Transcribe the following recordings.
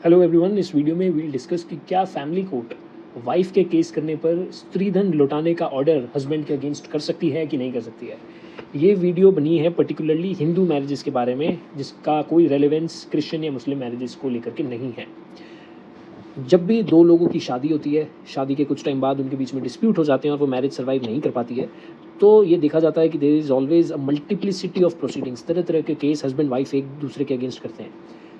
Hello everyone, इस video में we'll discuss कि क्या फैमिली कोर्ट वाइफ के केस करने पर स्त्रीधन लौटाने का ऑर्डर हस्बैंड के अगेंस्ट कर सकती है कि नहीं कर सकती है। ये वीडियो बनी है पर्टिकुलरली हिंदू मैरिजेस के बारे में, जिसका कोई रेलेवेंस क्रिश्चियन या मुस्लिम मैरिजेस को लेकर के नहीं है। जब भी दो लोगों की शादी होती है, शादी के कुछ टाइम बाद उनके बीच में डिस्प्यूट हो जाते हैं और वो मैरिज सर्वाइव नहीं कर पाती है, तो ये देखा जाता है कि there is always a multiplicity of proceedings. तरह तरह के केस हस्बैंड वाइफ एक दूसरे के अगेंस्ट करते हैं।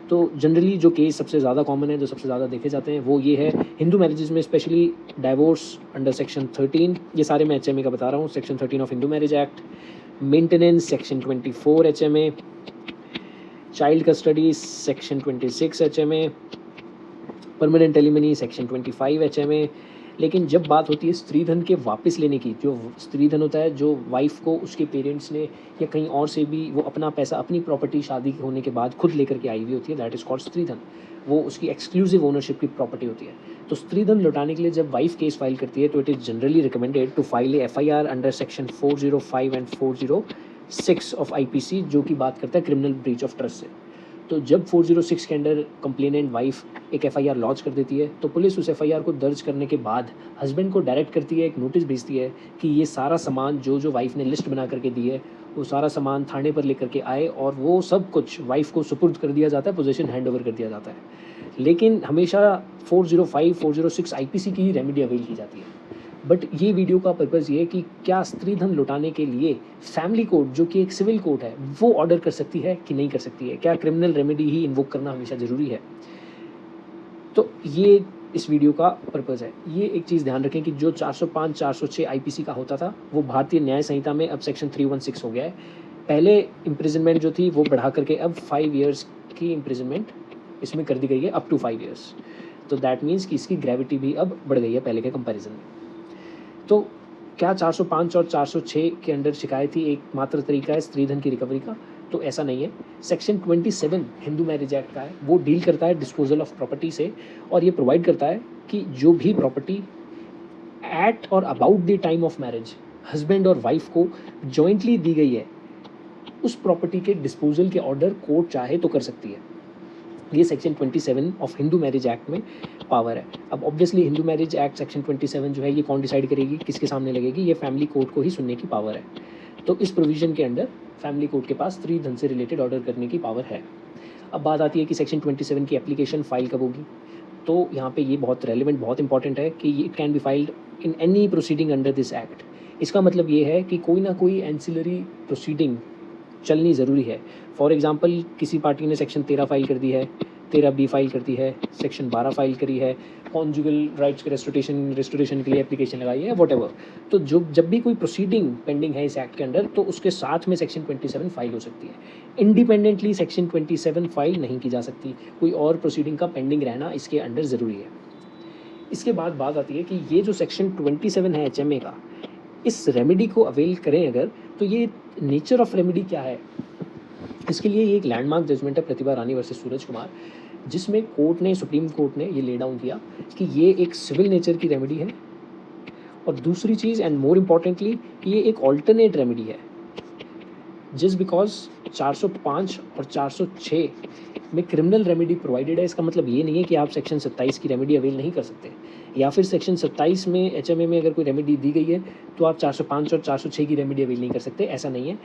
तो जनरली जो केस सबसे ज़्यादा कॉमन है, जो सबसे ज़्यादा देखे जाते हैं, वो ये है हिंदू मैरिजेस में, स्पेशली डाइवोर्स अंडर सेक्शन 13। ये सारे मैं HMA का बता रहा हूँ, section 13 of Hindu marriage act, maintenance section 24 HMA, child custody section 26 HMA, permanent alimony section 25 HMA। लेकिन जब बात होती है स्त्रीधन के वापस लेने की, जो स्त्रीधन होता है, जो वाइफ को उसके पेरेंट्स ने या कहीं और से भी वो अपना पैसा, अपनी प्रॉपर्टी शादी होने के बाद खुद लेकर के आई हुई होती है, दैट इज़ कॉल्ड स्त्रीधन। वो उसकी एक्सक्लूसिव ओनरशिप की प्रॉपर्टी होती है। तो स्त्रीधन लौटाने के लिए जब वाइफ केस फाइल करती है, तो it is generally recommended to file a FIR under section 405 and 406 of IPC, जो कि बात करता है क्रिमिनल ब्रीच ऑफ ट्रस्ट से। तो जब 406 के अंडर कंप्लेनेंट वाइफ एक FIR लॉन्च कर देती है, तो पुलिस उस FIR को दर्ज करने के बाद हस्बैंड को डायरेक्ट करती है, एक नोटिस भेजती है कि ये सारा सामान जो वाइफ ने लिस्ट बना करके दी है, वो सारा सामान थाने पर लेकर के आए, और वो सब कुछ वाइफ को सुपुर्द कर दिया जाता है, पोजीशन हैंड ओवर कर दिया जाता है। लेकिन हमेशा 405 406 IPC की ही रेमेडी अवेल की जाती है। बट ये वीडियो का पर्पज़ ये है कि क्या स्त्रीधन लौटाने के लिए फैमिली कोर्ट, जो कि एक सिविल कोर्ट है, वो ऑर्डर कर सकती है कि नहीं कर सकती है। क्या क्रिमिनल रेमेडी ही इन्वोक करना हमेशा ज़रूरी है। तो ये इस वीडियो का पर्पज़ है। ये एक चीज़ ध्यान रखें कि जो 405 406 IPC का होता था, वो भारतीय न्याय संहिता में अब सेक्शन 316 हो गया है। पहले इम्प्रिजनमेंट जो थी वो बढ़ा करके अब 5 ईयर्स की इम्प्रिजनमेंट इसमें कर दी गई है, अप टू 5 ईयर्स। तो दैट मीन्स कि इसकी ग्रेविटी भी अब बढ़ गई है पहले के कंपैरिजन में। तो क्या 405 और 406 के अंडर शिकायत ही एकमात्र तरीका है स्त्रीधन की रिकवरी का? तो ऐसा नहीं है। सेक्शन 27 हिंदू मैरिज एक्ट का है, वो डील करता है डिस्पोजल ऑफ प्रॉपर्टी से, और ये प्रोवाइड करता है कि जो भी प्रॉपर्टी एट और about the time of marriage husband और वाइफ को जॉइंटली दी गई है, उस प्रॉपर्टी के डिस्पोजल के ऑर्डर कोर्ट चाहे तो कर सकती है। ये section 27 of Hindu marriage act में पावर है। अब obviously Hindu marriage act section 27 जो है, ये कौन डिसाइड करेगी, किसके सामने लगेगी? ये फैमिली कोर्ट को ही सुनने की पावर है। तो इस प्रोविजन के अंडर फैमिली कोर्ट के पास स्त्रीधन से रिलेटेड ऑर्डर करने की पावर है। अब बात आती है कि सेक्शन 27 की एप्लीकेशन फाइल कब होगी। तो यहाँ पे ये बहुत रेलिवेंट, बहुत इंपॉर्टेंट है कि it can be filed in any proceeding under this act. इसका मतलब ये है कि कोई ना कोई एंसिलरी प्रोसीडिंग चलनी ज़रूरी है। फॉर एग्जांपल, किसी पार्टी ने सेक्शन 13 फाइल कर दी है, 13B फाइल कर दी है, सेक्शन 12 फाइल करी है, कॉन्जुगल राइट्स के रेस्टोरेशन के लिए एप्लीकेशन लगाई है, वॉट एवर। तो जब भी कोई प्रोसीडिंग पेंडिंग है इस एक्ट के अंडर, तो उसके साथ में सेक्शन 27 फाइल हो सकती है। इंडिपेंडेंटली सेक्शन 27 फाइल नहीं की जा सकती, कोई और प्रोसीडिंग का पेंडिंग रहना इसके अंडर ज़रूरी है। इसके बाद बात आती है कि ये जो सेक्शन 27 है HMA का, इस रेमेडी को अवेल करें अगर, तो ये नेचर ऑफ रेमेडी क्या है। इसके लिए ये एक लैंडमार्क जजमेंट है, प्रतिभा रानी वर्सेस सूरज कुमार, जिसमें कोर्ट ने, सुप्रीम कोर्ट ने ये ले डाउन किया कि ये एक सिविल नेचर की रेमेडी है, और दूसरी चीज़ एंड मोर इम्पॉर्टेंटली, ये एक ऑल्टरनेट रेमेडी है। जस्ट बिकॉज 405 और 406 में क्रिमिनल रेमेडी प्रोवाइडेड है, इसका मतलब ये नहीं है कि आप सेक्शन 27 की रेमेडी अवेल नहीं कर सकते, या फिर सेक्शन 27 में HMA में अगर कोई रेमेडी दी गई है तो आप 405 और 406 की रेमेडी अवेल नहीं कर सकते, ऐसा नहीं है।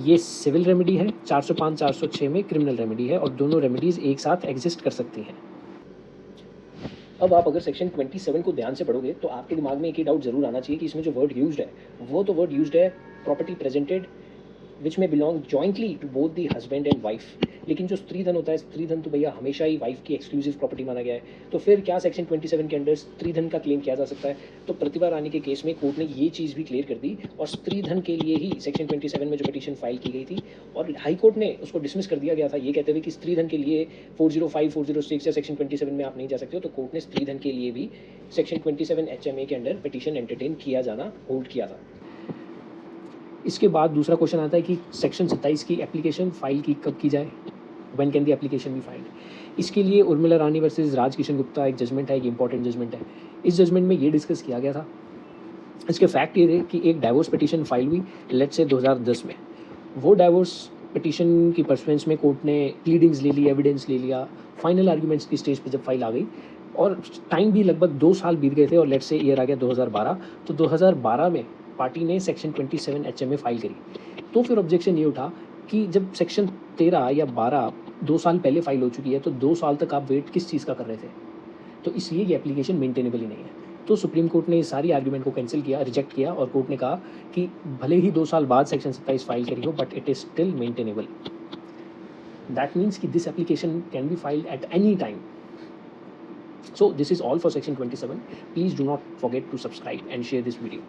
ये सिविल रेमेडी है, 405 406 में क्रिमिनल रेमेडी है, और दोनों रेमेडीज़ एक साथ एग्जिस्ट कर सकती हैं। अब आप अगर सेक्शन 27 को ध्यान से पढ़ोगे, तो आपके दिमाग में एक ही डाउट जरूर आना चाहिए कि इसमें जो वर्ड यूज्ड है, वो तो वर्ड यूज्ड है प्रॉपर्टी प्रेजेंटेड विच में belong jointly to both the husband and wife. लेकिन जो स्त्रीधन होता है, स्त्रीधन तो भैया हमेशा ही वाइफ की एक्सक्लूसिव प्रॉपर्टी माना गया है। तो फिर क्या सेक्शन 27 के अंडर स्त्रीधन का क्लेम किया जा सकता है? तो प्रतिभा रानी के केस में कोर्ट ने ये चीज़ भी क्लियर कर दी, और स्त्रीधन के लिए ही सेक्शन 27 में जो पिटीशन फाइल की गई थी, और हाई कोर्ट ने उसको डिसमिस कर दिया गया था, ये कहते हुए कि स्त्रीधन के लिए 405 406 या सेक्शन 27 में आप नहीं जा सकते हो। तो कोर्ट ने स्त्रीधन के लिए भी सेक्शन 27 HMA के अंडर पिटीशन एंटरटेन किया जाना होल्ड किया था। इसके बाद दूसरा क्वेश्चन आता है कि सेक्शन 27 की एप्लीकेशन फाइल की कब की जाए, when can the application be filed. इसके लिए उर्मिला रानी वर्सेस राज किशन गुप्ता एक जजमेंट है, एक इंपॉर्टेंट जजमेंट है। इस जजमेंट में ये डिस्कस किया गया था, इसके फैक्ट ये थे कि एक डाइवोर्स पिटीशन फाइल हुई लेट्स से 2010 में। वो डाइवोर्स पिटीशन की परसुएंस में कोर्ट ने प्लीडिंग्स ले ली, एविडेंस ले लिया, फाइनल आर्ग्यूमेंट्स की स्टेज पे जब फाइल आ गई और टाइम भी लगभग 2 साल बीत गए थे और लेट्स से ईयर आ गया 2012, तो 2012 में पार्टी ने सेक्शन 27 एचएमए फाइल करी। तो फिर ऑब्जेक्शन ये उठा कि जब सेक्शन 13 या 12 2 साल पहले फाइल हो चुकी है तो 2 साल तक आप वेट किस चीज़ का कर रहे थे? तो इसलिए ये एप्लीकेशन मेंटेनेबल ही नहीं है। तो सुप्रीम कोर्ट ने इस सारी आर्ग्यूमेंट को कैंसिल किया, रिजेक्ट किया और कोर्ट ने कहा कि भले ही 2 साल बाद सेक्शन 27 फाइल करी हो but it is still maintainable. That means कि this application can be filed at any time. So this is all for section 27. Please do not forget to subscribe and share this video.